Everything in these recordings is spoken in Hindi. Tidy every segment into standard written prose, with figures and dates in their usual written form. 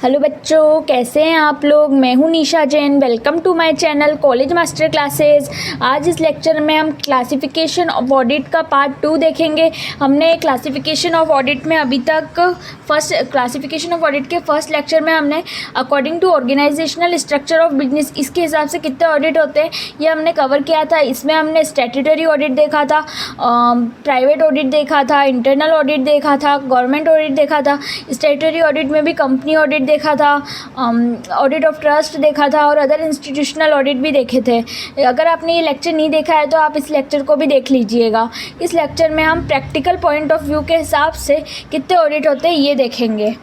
हेलो बच्चों, कैसे हैं आप लोग। मैं हूं Nisha Jain. Welcome to my channel college master classes. आज इस लेक्चर में हम क्लासिफिकेशन ऑफ ऑडिट का पार्ट 2 देखेंगे। हमने क्लासिफिकेशन ऑफ ऑडिट में अभी तक क्लासिफिकेशन ऑफ ऑडिट के फर्स्ट लेक्चर में हमने according to organisational structure of business, इसके हिसाब से कितने ऑडिट होते हैं ये हमने कवर किया था। इसमें हमने स्टैट्यूटरी ऑडिट देखा था, प्राइवेट ऑडिट देखा था, इंटरनल ऑडिट देखा था, गवर्नमेंट ऑडिट देखा था। स्टैट्यूटरी ऑडिट में भी कंपनी ऑडिट देखा था, ऑडिट ऑफ ट्रस्ट देखा था और अदर इंस्टीट्यूशनल ऑडिट भी देखे थे। अगर आपने ये लेक्चर नहीं देखा है तो आप इस लेक्चर को भी देख लीजिएगा। इस लेक्चर में हम प्रैक्टिकल पॉइंट ऑफ व्यू के हिसाब से कितने ऑडिट होते हैं ये देखेंगे।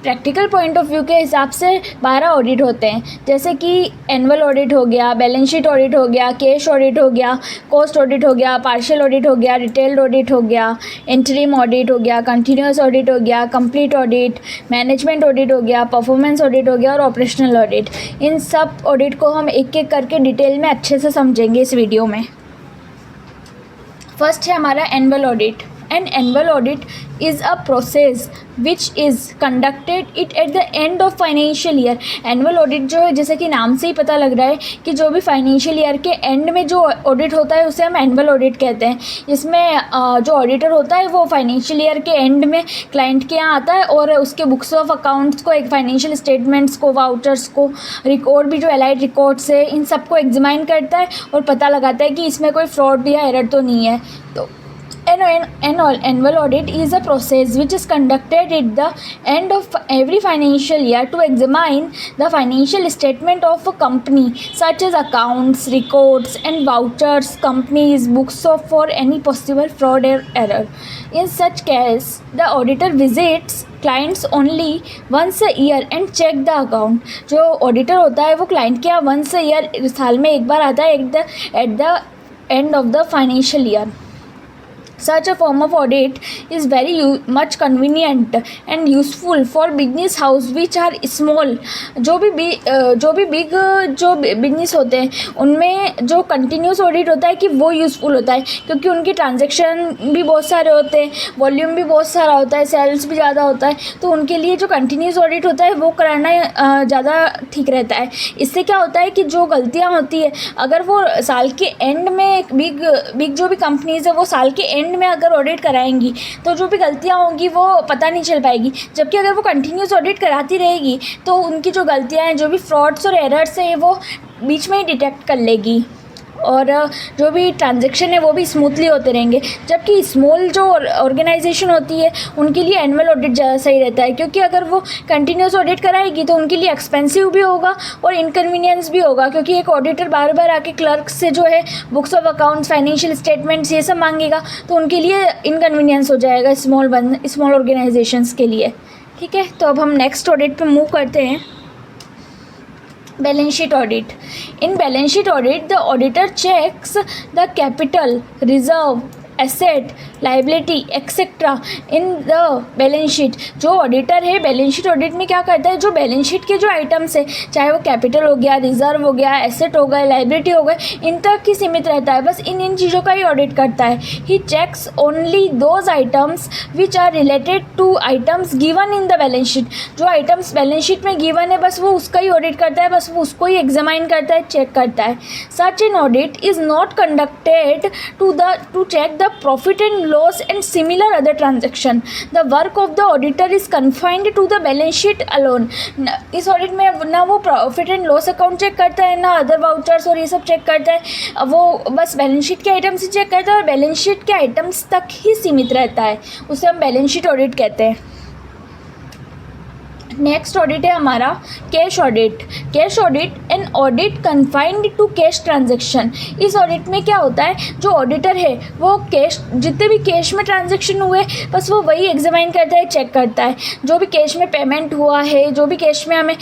प्रैक्टिकल पॉइंट ऑफ व्यू के हिसाब से 12 ऑडिट होते हैं, जैसे कि एनुअल ऑडिट हो गया, बैलेंस शीट ऑडिट हो गया, कैश ऑडिट हो गया, कॉस्ट ऑडिट हो गया, पार्शियल ऑडिट हो गया, डिटेल्ड ऑडिट हो गया, इंटरिम ऑडिट हो गया, कंटिन्यूस ऑडिट हो गया, कंप्लीट ऑडिट, मैनेजमेंट ऑडिट हो गया, परफॉर्मेंस ऑडिट हो गया और ऑपरेशनल ऑडिट। इन सब ऑडिट को हम एक एक करके डिटेल में अच्छे से समझेंगे इस वीडियो में। फर्स्ट है हमारा annual audit. An annual audit is a process which is conducted it at the end of financial year। Annual audit जो है, जैसे कि नाम से ही पता लग रहा है कि जो भी फाइनेंशियल ईयर के एंड में जो ऑडिट होता है उसे हम एनुअल ऑडिट कहते हैं। इसमें जो ऑडिटर होता है वो फाइनेंशियल ईयर के एंड में क्लाइंट के यहाँ आता है और उसके बुक्स ऑफ अकाउंट्स को, एक फाइनेंशियल स्टेटमेंट्स को, वाउचर्स को, रिकॉर्ड भी जो एलाइड रिकॉर्ड्स है इन सबको एग्जामाइन करता है और पता लगाता है कि इसमें कोई फ्रॉड या एरर तो नहीं है। तो An annual audit is a process which is conducted at the end of every financial year to examine the financial statement of a company, such as accounts, records, and vouchers, company's books for any possible fraud or error. In such case, the auditor visits clients only once a year and check the account। जो auditor होता है वो client के यहाँ once a year, साल में एक बार आता है at the end of the financial year। Such a form of audit is very much convenient and useful for business house which are small। जो भी बिग जो बिजनेस होते हैं उनमें जो कंटिन्यूस ऑडिट होता है कि वो यूज़फुल होता है, क्योंकि उनके ट्रांजैक्शन भी बहुत सारे होते हैं, वॉल्यूम भी बहुत सारा होता है, सेल्स भी ज़्यादा होता है, तो उनके लिए जो कंटिन्यूस ऑडिट होता है वो कराना ज़्यादा ठीक रहता है। इससे क्या होता है कि जो गलतियाँ होती है, अगर वो साल के एंड में बिग जो भी कंपनीज़ है वो साल के एंड में अगर ऑडिट कराएंगी तो जो भी गलतियां होंगी वो पता नहीं चल पाएगी। जबकि अगर वो कंटिन्यूस ऑडिट कराती रहेगी तो उनकी जो गलतियां हैं, जो भी फ्रॉड्स और एरर्स हैं वो बीच में ही डिटेक्ट कर लेगी और जो भी ट्रांजैक्शन है वो भी स्मूथली होते रहेंगे। जबकि स्मॉल जो ऑर्गेनाइजेशन होती है उनके लिए एनुअल ऑडिट ज़्यादा सही रहता है, क्योंकि अगर वो कंटिन्यूस ऑडिट कराएगी तो उनके लिए एक्सपेंसिव भी होगा और इनकन्वीनियंस भी होगा, क्योंकि एक ऑडिटर बार बार आके क्लर्क से जो है books of accounts, financial statements ये सब मांगेगा, तो उनके लिए इनकन्वीनियंस हो जाएगा स्मॉल ऑर्गेनाइजेशंस के लिए। ठीक है, तो अब हम नेक्स्ट ऑडिट पे मूव करते हैं। Balance sheet audit. In balance sheet audit, the auditor checks the capital, reserve, asset, liability etcetera in the balance sheet. जो ऑडिटर है बैलेंस शीट ऑडिट में क्या करता है, जो बैलेंस शीट के जो आइटम्स है, चाहे वो कैपिटल हो गया, रिजर्व हो गया, एसेट हो गए, लाइबिलिटी हो गए, इन तक ही सीमित रहता है, बस इन चीज़ों का ही ऑडिट करता है। He checks only those items which are related to items given in the balance sheet. जो आइटम्स बैलेंस शीट में गिवन है बस वो उसका ही ऑडिट करता है, बस वो उसको ही एग्जामाइन करता है, चेक करता है। Such an audit is not conducted to check the profit and loss and similar other transaction। the work of the auditor is confined to the balance sheet alone। इस ऑडिट में ना वो profit and loss account check करता है, ना अदर वाउचर्स और ये सब चेक करता है, वो बस बैलेंस शीट के आइटम्स ही चेक करता है और बैलेंस शीट के आइटम्स तक ही सीमित रहता है, उसे हम बैलेंस शीट ऑडिट कहते हैं। नेक्स्ट ऑडिट है हमारा cash audit. Cash audit an audit confined to cash transaction. इस ऑडिट में क्या होता है, जो ऑडिटर है वो कैश, जितने भी कैश में ट्रांजैक्शन हुए बस वो वही एग्जामाइन करता है, चेक करता है। जो भी कैश में पेमेंट हुआ है, जो भी कैश में हमें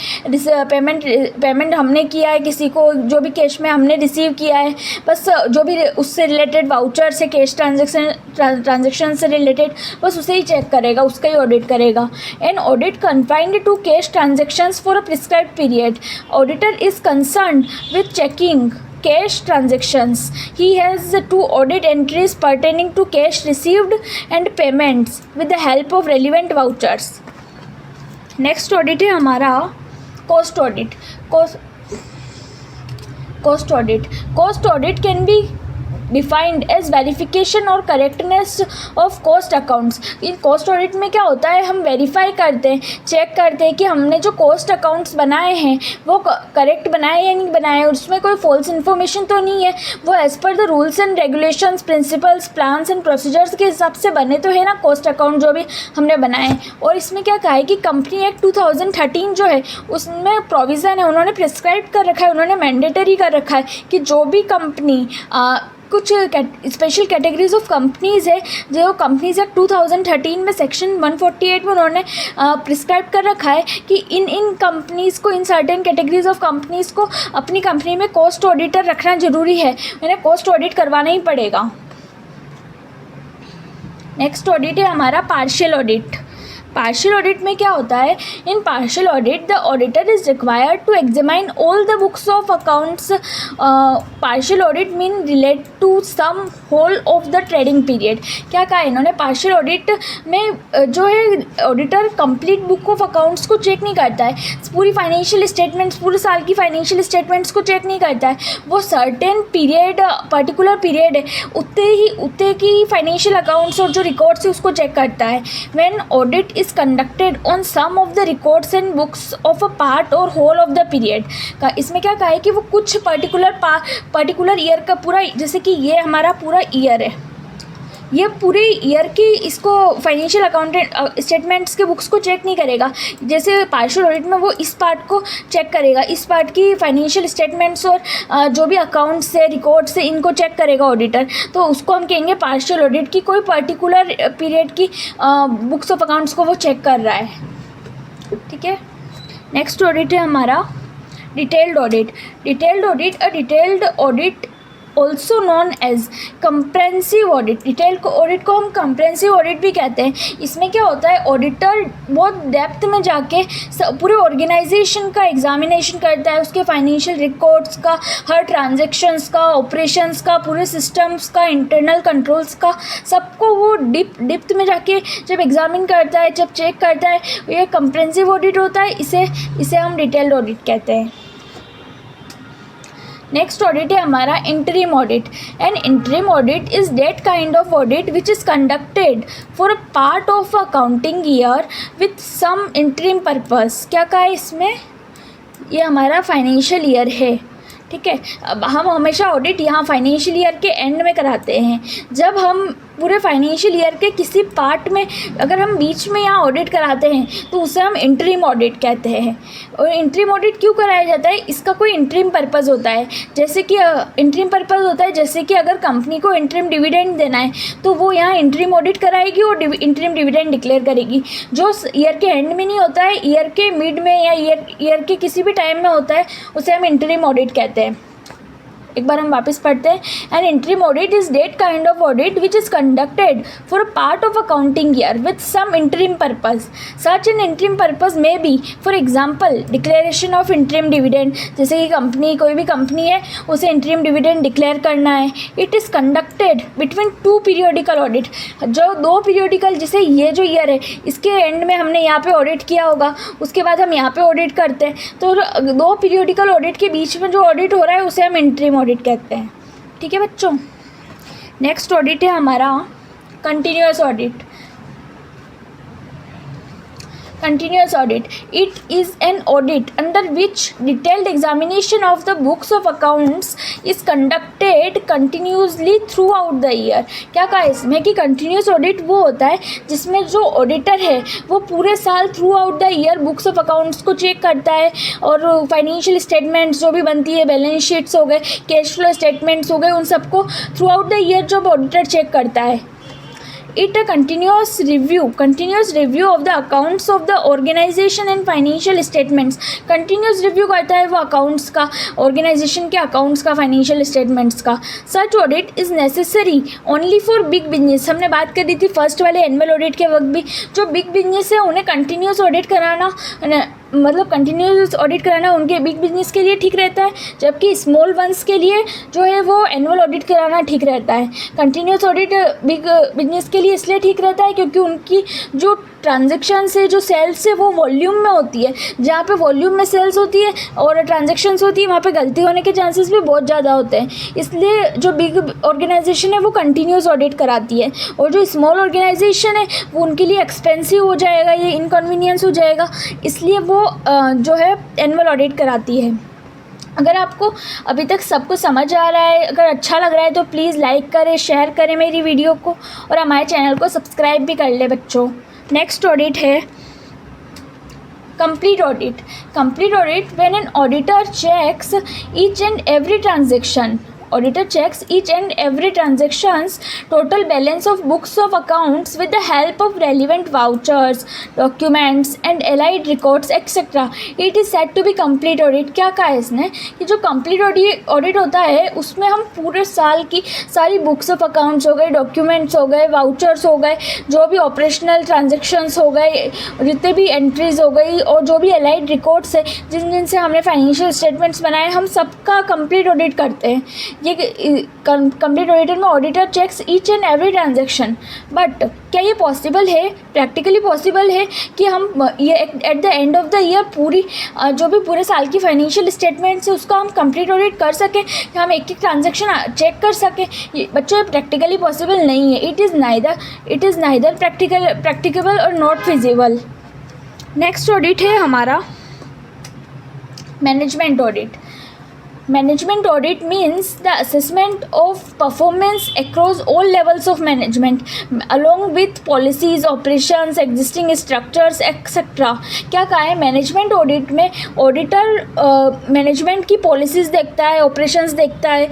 पेमेंट हमने किया है किसी को, जो भी कैश में हमने रिसीव किया है, बस जो भी उससे रिलेटेड वाउचर से कैश ट्रांजैक्शन से रिलेटेड बस उसे ही चेक करेगा, उसका ही ऑडिट करेगा। N audit confined to cash transactions for a prescribed period। Auditor is concerned with checking cash transactions. He has to audit entries pertaining to cash received and payments with the help of relevant vouchers। Next audit है हमारा cost audit. Cost audit can be defined as verification और correctness of cost accounts. In cost audit में क्या होता है, हम वेरीफाई करते हैं, चेक करते हैं कि हमने जो कॉस्ट अकाउंट्स बनाए हैं वो करेक्ट बनाए या नहीं बनाए, उसमें कोई फॉल्स इन्फॉर्मेशन तो नहीं है, वो as per the rules and regulations, principles, plans and procedures के हिसाब से बने तो है ना कॉस्ट अकाउंट जो भी हमने बनाए। और इसमें क्या कहा है कि कंपनी एक्ट 2013 जो है उसमें प्रोविज़न है, उन्होंने प्रिस्क्राइब कर रखा है, उन्होंने मैंडेटरी कर रखा है कि जो भी कंपनी कुछ स्पेशल कैटेगरीज ऑफ कंपनीज़ है, जो कंपनीज एक्ट 2013 में सेक्शन 148 में उन्होंने प्रिस्क्राइब कर रखा है कि इन कंपनीज़ को, in certain categories of companies को अपनी कंपनी में कॉस्ट ऑडिटर रखना ज़रूरी है, उन्हें कॉस्ट ऑडिट करवाना ही पड़ेगा। नेक्स्ट ऑडिट है हमारा पार्शियल ऑडिट। पार्शियल ऑडिट में क्या होता है, in partial audit the auditor is required to examine all the books of accounts. Partial audit mean relate to some whole of the trading period. क्या कहा इन्होंने, पार्शियल ऑडिट में जो है auditor complete book of accounts को चेक नहीं करता है, पूरी फाइनेंशियल स्टेटमेंट्स, पूरे साल की फाइनेंशियल स्टेटमेंट्स को चेक नहीं करता है, वो सर्टेन पीरियड, पर्टिकुलर पीरियड है उतने की फाइनेंशियल अकाउंट्स और जो रिकॉर्ड्स है उसको चेक करता है। When audit is conducted on some of the records and books of a part or whole of the period का, इसमें क्या कहा है कि वो कुछ पर्टिकुलर ईयर का पूरा, जैसे कि ये हमारा पूरा ईयर है, ये पूरे ईयर की इसको फाइनेंशियल अकाउंटेंट स्टेटमेंट्स के बुक्स को चेक नहीं करेगा। जैसे पार्शियल ऑडिट में वो इस पार्ट को चेक करेगा, इस पार्ट की फाइनेंशियल स्टेटमेंट्स और जो भी अकाउंट्स है, रिकॉर्ड्स है, इनको चेक करेगा ऑडिटर, तो उसको हम कहेंगे पार्शियल ऑडिट की कोई पर्टिकुलर पीरियड की बुक्स ऑफ अकाउंट्स को वो चेक कर रहा है। ठीक है, नेक्स्ट ऑडिट है हमारा detailed audit. Detailed audit also known as comprehensive audit. Detail audit को हम कंप्रेंसिव ऑडिट भी कहते हैं। इसमें क्या होता है, ऑडिटर बहुत डेप्थ में जाके पूरे ऑर्गेनाइजेशन का एग्जामिनेशन करता है, उसके फाइनेंशियल रिकॉर्ड्स का, हर ट्रांजैक्शंस का, ऑपरेशंस का, पूरे सिस्टम्स का, इंटरनल कंट्रोल्स का, सबको वो डिप्थ में जाके जब एग्जामिन करता है, जब चेक करता है, ये कंप्रेंसिव ऑडिट होता है। इसे हम डिटेल्ड ऑडिट कहते हैं। नेक्स्ट ऑडिट है हमारा interim audit. An interim audit is that kind of audit which is conducted for a part of accounting year with some interim purpose. क्या कहा है इसमें, ये हमारा फाइनेंशियल ईयर है, ठीक है। अब हम हमेशा ऑडिट यहाँ फाइनेंशियल ईयर के एंड में कराते हैं। जब हम पूरे फाइनेंशियल ईयर के किसी पार्ट में अगर हम बीच में यहाँ ऑडिट कराते हैं तो उसे हम इंटरिम ऑडिट कहते हैं। और इंटरिम ऑडिट क्यों कराया जाता है, इसका कोई इंटरिम पर्पज़ होता है। जैसे कि इंटरिम पर्पज़ होता है, जैसे कि अगर कंपनी को इंटरिम डिविडेंड देना है तो वो यहाँ इंटरिम ऑडिट कराएगी और इंटरिम डिविडेंड डिक्लेयर करेगी। जो ईयर के एंड में नहीं होता है, ईयर के मिड में या ईयर के किसी भी टाइम में होता है, उसे हम इंटरिम ऑडिट कहते हैं। एक बार हम वापस पढ़ते हैं। An interim audit is that kind of audit which is conducted for a part of accounting year with some interim purpose. Such an interim purpose may be for example declaration of interim dividend. जैसे कि कंपनी, कोई भी कंपनी है, उसे इंटरिम डिविडेंड डिक्लेयर करना है। It is conducted between two periodical audit. जो दो पीरियोडिकल, जैसे ये जो ईयर है इसके एंड में हमने यहाँ पे ऑडिट किया होगा, उसके बाद हम यहाँ पे ऑडिट करते हैं, तो दो पीरियोडिकल ऑडिट के बीच में जो ऑडिट हो रहा है उसे हम इंटरिम ऑडिट कहते हैं। ठीक है बच्चों। नेक्स्ट ऑडिट है हमारा continuous audit. Continuous audit. It is an audit under which detailed examination of the books of accounts is conducted continuously throughout the year. क्या कहा इसमें कि continuous audit वो होता है जिसमें जो ऑडिटर है वो पूरे साल throughout the year books of accounts को चेक करता है और फाइनेंशियल स्टेटमेंट्स जो भी बनती है, बैलेंस शीट्स हो गए, कैश फ्लो स्टेटमेंट्स हो गए, उन सबको थ्रूआउट द ईयर जो ऑडिटर चेक करता है। It a continuous review of the accounts of the organization and financial statements. Continuous review करता है वो accounts का, organization के accounts का, financial statements का। Such audit is necessary only for big business. हमने बात करी थी फर्स्ट वाले annual audit के वक्त भी, जो big business है उन्हें continuous audit कराना, मतलब कंटिन्यूस ऑडिट कराना उनके बिग बिजनेस के लिए ठीक रहता है, जबकि स्मॉल वंस के लिए जो है वो एनुअल ऑडिट कराना ठीक रहता है। कंटिन्यूस ऑडिट बिग बिजनेस के लिए इसलिए ठीक रहता है क्योंकि उनकी जो ट्रांजेक्शन से जो सेल्स है वो वॉल्यूम में होती है, जहाँ पे वॉल्यूम में सेल्स होती है और ट्रांजेक्शन्स होती है वहाँ पे गलती होने के चांसेस भी बहुत ज़्यादा होते हैं। इसलिए जो बिग ऑर्गेनाइजेशन है वो कंटिन्यूस ऑडिट कराती है, और जो स्मॉल ऑर्गेनाइजेशन है वो उनके लिए एक्सपेंसिव हो जाएगा, ये इनकन्वीनियंस हो जाएगा, इसलिए वो जो है एनुअल ऑडिट कराती है। अगर आपको अभी तक सब कुछ समझ आ रहा है, अगर अच्छा लग रहा है तो प्लीज़ लाइक करें, शेयर करें मेरी वीडियो को, और हमारे चैनल को सब्सक्राइब भी कर ले बच्चों। नेक्स्ट ऑडिट है complete audit. Complete audit when an auditor checks each and every transaction. Auditor checks each and every transactions total balance of books of accounts with the help of relevant vouchers, documents and allied records etc. It is said to be complete audit. क्या कहा है इसने कि जो complete audit होता है उसमें हम पूरे साल की सारी बुक्स ऑफ अकाउंट्स हो गए, डॉक्यूमेंट्स हो गए, वाउचर्स हो गए, जो भी ऑपरेशनल ट्रांजेक्शन्स हो गए, जितने भी एंट्रीज हो गई, और जो भी अलाइड रिकॉर्ड्स है जिनसे हमने फाइनेंशियल स्टेटमेंट्स बनाए, हम सबका कंप्लीट ऑडिट करते हैं। ये कंप्लीट ऑडिटर में auditor checks each and every transaction. But क्या ये पॉसिबल है, प्रैक्टिकली पॉसिबल है कि हम ये at the end of the year पूरी जो भी पूरे साल की फाइनेंशियल स्टेटमेंट्स है उसका हम कंप्लीट ऑडिट कर सकें, कि हम एक एक ट्रांजेक्शन चेक कर सकें? बच्चों ये प्रैक्टिकली पॉसिबल नहीं है। इट इज़ नाइदर प्रैक्टिकेबल और नॉट फिजिबल। नेक्स्ट ऑडिट है हमारा management audit. Management audit means the assessment of performance across all levels of management along with policies, operations, existing structures etc. क्या कहा है? मैनेजमेंट ऑडिट में ऑडिटर मैनेजमेंट की पॉलिसीज़ देखता है, ऑपरेशंस देखता है,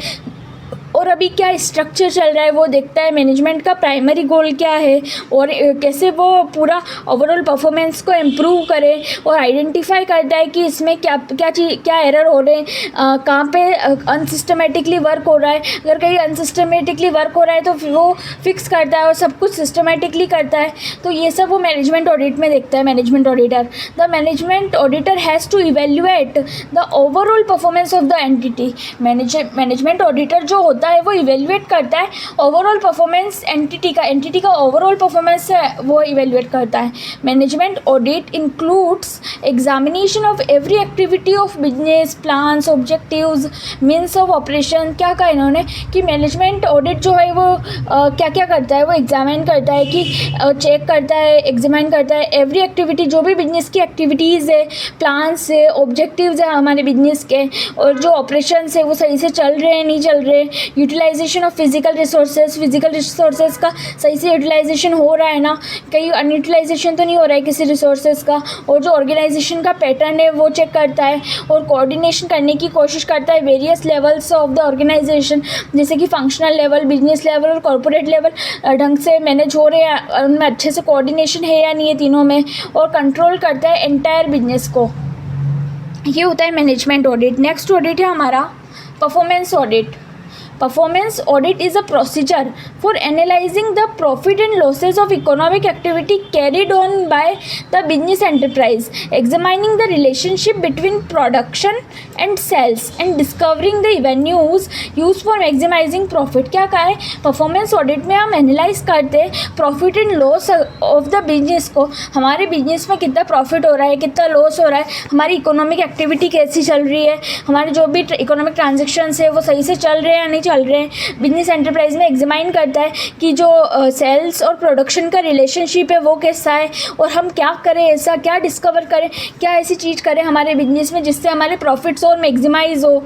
और अभी क्या स्ट्रक्चर चल रहा है वो देखता है, मैनेजमेंट का प्राइमरी गोल क्या है और कैसे वो पूरा ओवरऑल परफॉर्मेंस को इम्प्रूव करे, और आइडेंटिफाई करता है कि इसमें क्या एरर हो रहे हैं, कहाँ पे अनसिस्टमेटिकली वर्क हो रहा है। अगर कहीं अनसिस्टमेटिकली वर्क हो रहा है तो वो फिक्स करता है और सब कुछ सिस्टमेटिकली करता है। तो ये सब वो मैनेजमेंट ऑडिट में देखता है management auditor. The management auditor has to evaluate the overall performance of the entity. Management auditor जो होता है वो इवेल्युएट करता है ओवरऑल परफॉर्मेंस एंटिटी का ओवरऑल परफॉर्मेंस है वो इवेल्युएट करता है। Management audit includes examination of every activity of business plans, objectives, means of operation. क्या कहा इन्होंने कि मैनेजमेंट ऑडिट जो है वो क्या क्या करता है, वो एग्जामिन करता है, कि चेक करता है, एग्जामिन करता है एवरी एक्टिविटी, जो भी बिजनेस की एक्टिविटीज़ है, प्लान्स है, ऑब्जेक्टिव्स है हमारे बिजनेस के, और जो ऑपरेशंस है वो सही से चल रहे हैं नहीं चल रहे। यूटिलाइजेशन ऑफ फिजिकल रिसोर्सेज का सही से यूटिलाइजेशन हो रहा है ना, कहीं अनयूटिलाइजेशन तो नहीं हो रहा है किसी रिसोर्सेज का, और जो ऑर्गेनाइजेशन का पैटर्न है वो चेक करता है, और कोऑर्डिनेशन करने की कोशिश करता है various levels of the organization, जैसे कि फंक्शनल लेवल, बिजनेस लेवल और कॉर्पोरेट लेवल ढंग से मैनेज हो रहे हैं, उनमें अच्छे से कोऑर्डिनेशन है या नहीं है तीनों में, और कंट्रोल करता है एंटायर बिजनेस को। ये होता है मैनेजमेंट ऑडिट। नेक्स्ट ऑडिट है हमारा performance audit. Performance audit is a procedure for analyzing the profit and losses of economic activity carried on by the business enterprise, examining the relationship between production and sales and discovering the avenues used for maximizing profit। क्या कहा है? परफॉर्मेंस ऑडिट में हम एनालाइज करते हैं profit and loss of the business को, हमारे बिजनेस में कितना प्रॉफिट हो रहा है, कितना लॉस हो रहा है, हमारी इकोनॉमिक एक्टिविटी कैसी चल रही है, हमारे जो भी इकोनॉमिक ट्रांजेक्शन्स है वो सही से चल रहे हैं या नहीं चल रहे हैं। बिजनेस एंटरप्राइज में एग्जामाइन करता है कि जो सेल्स और प्रोडक्शन का रिलेशनशिप है वो कैसा है, और हम क्या करें, ऐसा क्या डिस्कवर करें, क्या ऐसी चीज़ करें हमारे बिजनेस में जिससे हमारे प्रॉफिट्स और मैक्सिमाइज हो।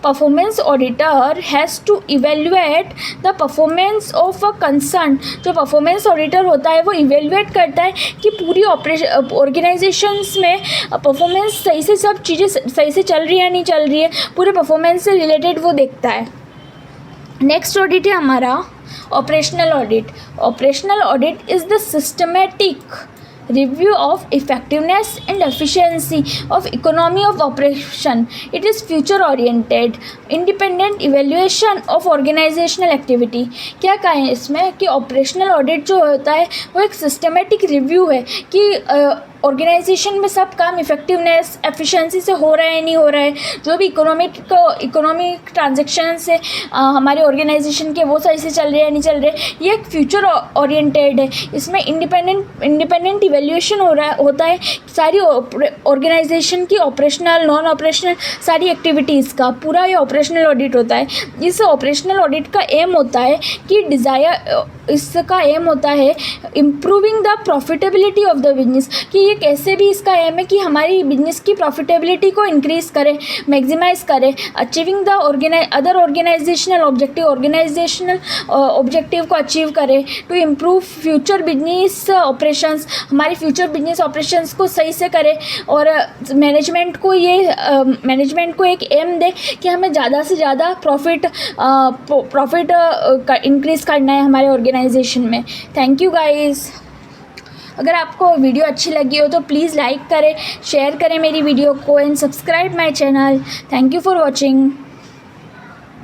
Performance auditor has to evaluate the performance of a concern. जो परफॉर्मेंस ऑडिटर होता है वो इवेल्युएट करता है कि पूरी ऑर्गेनाइजेशंस में परफॉर्मेंस सही से, सब चीज़ें सही से चल रही है या नहीं चल रही है, पूरे परफॉर्मेंस से रिलेटेड वो देखता है। नेक्स्ट ऑडिट है हमारा operational audit. Operational audit is the systematic review of effectiveness and efficiency of economy of operation. It is future oriented independent evaluation of organizational activity। क्या कहें इसमें कि ऑपरेशनल ऑडिट जो होता है वो एक सिस्टमेटिक रिव्यू है कि ऑर्गेनाइजेशन में सब काम इफेक्टिवनेस एफिशिएंसी से हो रहा है नहीं हो रहा है, जो भी इकोनॉमिक ट्रांजेक्शन से हमारे ऑर्गेनाइजेशन के वो सही से चल रहे हैं नहीं चल रहे, ये एक फ्यूचर ओरिएंटेड है। इसमें इंडिपेंडेंट इवेल्यूएशन होता है सारी ऑर्गेनाइजेशन की ऑपरेशनल नॉन ऑपरेशनल सारी एक्टिविटीज़ का, पूरा ये ऑपरेशनल ऑडिट होता है। इस ऑपरेशनल ऑडिट का एम होता है कि इसका एम होता है improving the profitability of the business, कि ये कैसे भी इसका एम है कि हमारी बिजनेस की प्रॉफिटेबिलिटी को इंक्रीज़ करें, मैक्सिमाइज करें, achieving the other organizational objective को अचीव करें, to improve future business operations, हमारी फ्यूचर बिजनेस ऑपरेशंस को सही से करें। और मैनेजमेंट को एक एम दे कि हमें ज़्यादा से ज़्यादा प्रॉफिट इंक्रीज़ करना है हमारे ऑर्गेनाइजेशन में। Thank you guys. अगर आपको वीडियो अच्छी लगी हो तो प्लीज़ लाइक करें, शेयर करें मेरी वीडियो को and subscribe my channel. Thank you for watching.